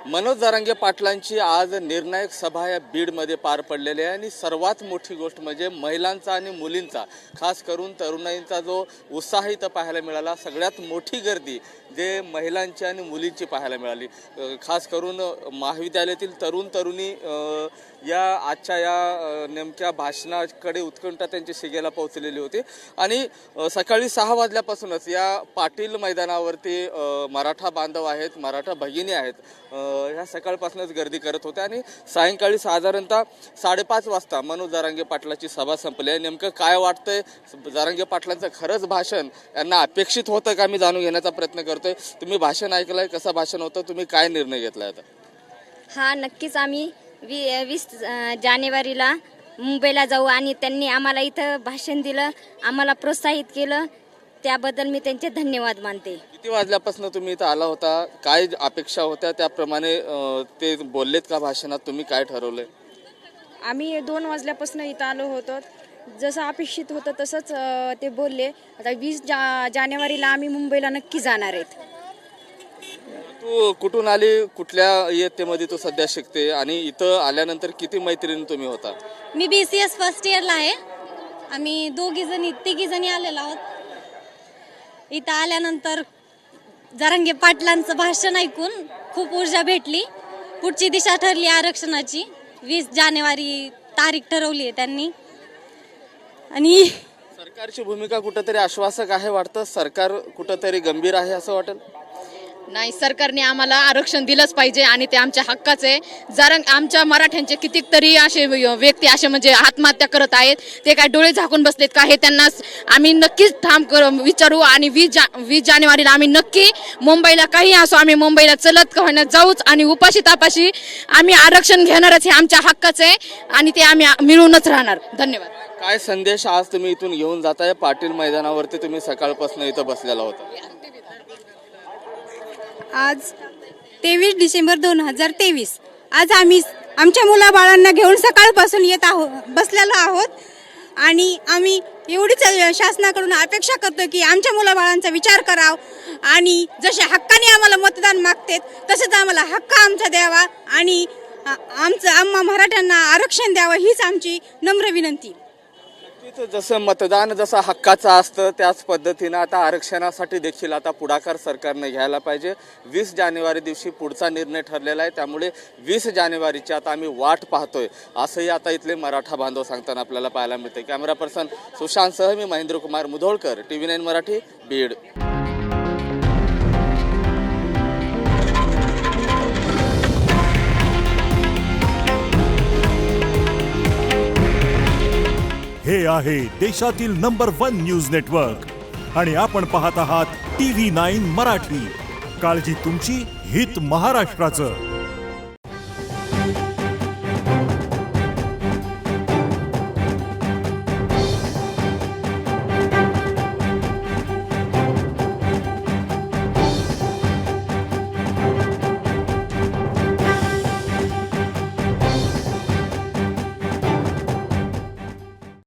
मनोज जरांगे पाटलांची आज निर्णायक सभा या बीडमध्ये पार पडलेली आहे आणि सर्वात मोठी गोष्ट म्हणजे महिलांचा आणि मुलींचा, खास करून तरुणाईंचा जो उत्साह इथं पाहायला मिळाला. सगळ्यात मोठी गर्दी जे महिलांची आणि मुलींची पाहायला मिळाली. खास करून महाविद्यालयातील तरुण तरुणी या आजच्या या नेमक्या भाषणाकडे उत्कंठा त्यांची शिगेला पोहोचलेली होती आणि सकाळी 6 वाजल्यापासूनच या पाटील मैदानावरती मराठा बांधव आहेत, मराठा भगिनी आहेत, ह्या सकाळपासूनच गर्दी करत होत्या आणि सायंकाळी साधारणतः 5:30 वाजता मनोज जरांगे पाटलाची सभा संपली आहे. नेमकं काय वाटतंय, जरांगे पाटलांचं खरंच भाषण यांना अपेक्षित होतं का, मी जाणून घेण्याचा प्रयत्न करतोय. तुम्ही भाषण ऐकलंय, कसं भाषण होतं, तुम्ही काय निर्णय घेतलाय आता? हा, नक्कीच आम्ही 20 जानेवारीला मुंबईला जाऊ आणि त्यांनी आम्हाला इथं भाषण दिलं, आम्हाला प्रोत्साहित केलं, त्याबद्दल मी त्यांचे धन्यवाद मानते. किती वाजल्यापासून तुम्ही इथं आला होता, काय अपेक्षा होत्या, त्याप्रमाणे ते बोललेत का भाषणात, तुम्ही काय ठरवलंय? आम्ही 2 वाजल्यापासून इथं आलो होतो, जसं अपेक्षित होतं तसंच ते बोलले. आता 20 जानेवारीला आम्ही मुंबईला नक्की जाणार आहेत. तू कुठून आली, कुठल्या इयत्तेमध्ये तू सध्या शिकते आणि इथं आल्यानंतर किती मैत्रिणी तुम्ही होता? मी BCS फर्स्ट इयरला आहे. आम्ही तिघी जणी आलेलो आहोत. इथं आल्यानंतर जरांगे पाटलांचं भाषण ऐकून खूप ऊर्जा भेटली. पुढची दिशा ठरली आरक्षणाची. 20 जानेवारी तारीख ठरवली आहे त्यांनी. आणि सरकारची भूमिका कुठंतरी आश्वासक आहे वाटतं, सरकार कुठंतरी गंभीर आहे असं वाटेल? नाही, सरकारने आम्हाला आरक्षण दिलंच पाहिजे आणि ते आमच्या हक्काचं आहे. आमच्या मराठ्यांचे कितीतरी असे व्यक्ती असे म्हणजे आत्महत्या करत आहेत, ते काय डोळे झाकून बसलेत का, हे त्यांना आम्ही नक्कीच ठाम विचारू. आणि 20 जानेवारीला आम्ही नक्की मुंबईला, काही असो, आम्ही मुंबईला चलत का होईना जाऊच आणि उपाशी तापाशी आम्ही आरक्षण घेणारच. हे आमच्या हक्काचं आहे आणि ते आम्ही मिळूनच राहणार. धन्यवाद. काय संदेश आज तुम्ही इथून घेऊन जाताय? पाटील मैदानावरती तुम्ही सकाळपासून इथं बसलेला होता. आज 23 डिसेंबर 2023 आज आम्ही आमच्या मुलाबाळांना घेऊन सकाळपासून बसलेलो आहोत आणि आम्ही एवढीच शासनाकडून अपेक्षा करतो की आमच्या मुलाबाळांचा विचार करावा आणि जसे हक्काने आम्हाला मतदान मागतात तसंच आम्हाला हक्क आमचा द्यावा आणि आम्हा मराठ्यांना आरक्षण द्यावं, हीच आमची नम्र विनंती. जसं मतदान जसं हक्काचं असतं त्याच पद्धतीनं आता आरक्षणासाठी देखील आता पुढाकार सरकारने घ्यायला पाहिजे. 20 जानेवारी दिवशी पुढचा निर्णय ठरलेला आहे, त्यामुळे 20 जानेवारीची आता आम्ही वाट पाहतोय असंही आता इथले मराठा बांधव सांगताना आपल्याला पाहायला मिळते. कॅमेरा पर्सन सुशांतसह मी महेंद्र कुमार मुधोळकर, TV9 मराठी, बीड. हे आहे देशातील नंबर 1 न्यूज नेटवर्क आणि आपण पाहत आहात TV9 मराठी. काळजी तुमची, हित महाराष्ट्राचं.